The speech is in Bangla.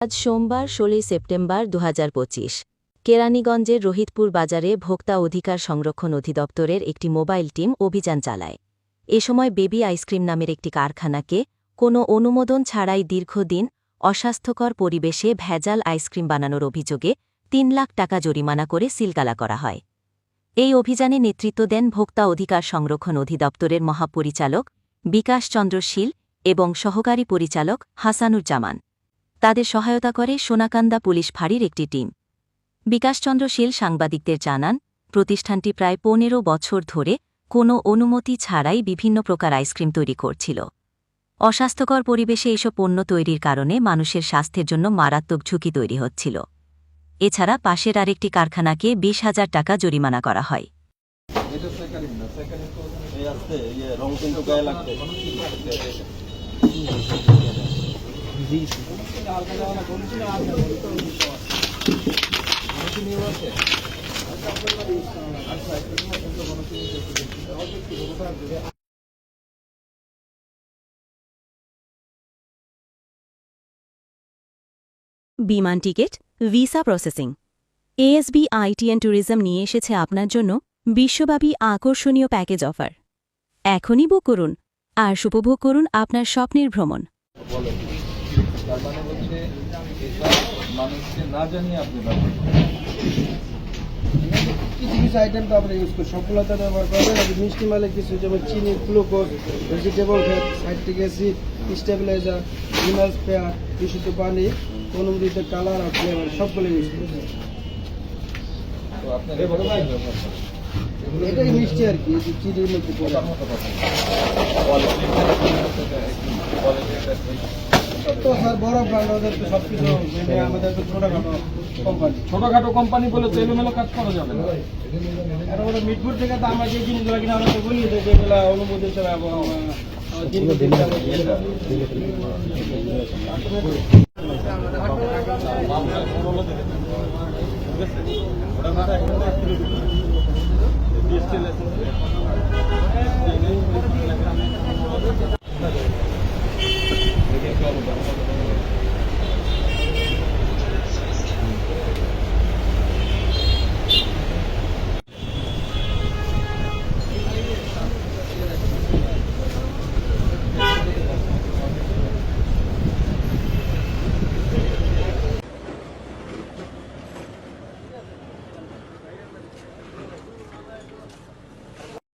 আজ সোমবার ১৬ সেপ্টেম্বর ২০২৫ কেরানীগঞ্জের রোহিতপুর বাজারে ভোক্তা অধিকার সংরক্ষণ অধিদপ্তরের একটি মোবাইল টিম অভিযান চালায়। এ সময় বেবি আইসক্রিম নামের একটি কারখানাকে কোনো অনুমোদন ছাড়াই দীর্ঘদিন অস্বাস্থ্যকর পরিবেশে ভেজাল আইসক্রিম বানানোর অভিযোগে ৩ লাখ টাকা জরিমানা করে সিলগালা করা হয়। এই অভিযানে নেতৃত্ব দেন ভোক্তা অধিকার সংরক্ষণ অধিদপ্তরের মহাপরিচালক বিকাশ চন্দ্র শীল এবং সহকারী পরিচালক হাসানুজ্জামান। তাদের সহায়তা করে সোনাকান্দা পুলিশ ফাঁড়ির একটি টিম। বিকাশচন্দ্র শীল সাংবাদিকদের জানান, প্রতিষ্ঠানটি প্রায় ১৫ বছর ধরে কোনো অনুমতি ছাড়াই বিভিন্ন প্রকার আইসক্রিম তৈরি করছিল। অস্বাস্থ্যকর পরিবেশে এসব পণ্য তৈরির কারণে মানুষের স্বাস্থ্যের জন্য মারাত্মক ঝুঁকি তৈরি হচ্ছিল। এছাড়া পাশের আরেকটি কারখানাকে ২০,০০০ টাকা জরিমানা করা হয়। বিমান ticket, visa processing. ASB IT and tourism নিয়ে এসেছে আপনার জন্য বিশ্বব্যাপী আকর্ষণীয় প্যাকেজ অফার। এখনই বুক করুন আর উপভোগ করুন আপনার স্বপ্নের ভ্রমণ। কিছু কিছু আইটেম তো আমরা ইউজ করি, সবগুলো তো ব্যবহার করবেন। মিষ্টি মালে কিছু যেমন চিনি, glucose, vegetable fat, citric acid, stabiliser, mineral spare, বিশুদ্ধ পানি, অনুমোদিত কালার আর ফ্লেভার সবগুলো ইউজ করি। এটাই মিষ্টি আর কি, চিনির মধ্যে পড়ে। তো স্যার বড় ব্র্যান্ড, ওদের তো সব কিছু আমাদের তো ছোটখাটো কোম্পানি বলে তো এলোমেলো কাজ করা যাবে না। আর ওরা মিটফুড থেকে তো আমরা যে জিনিসগুলো কিনা আমরা তো বলি যেগুলো অনুমোদিত এবং দীর্ঘ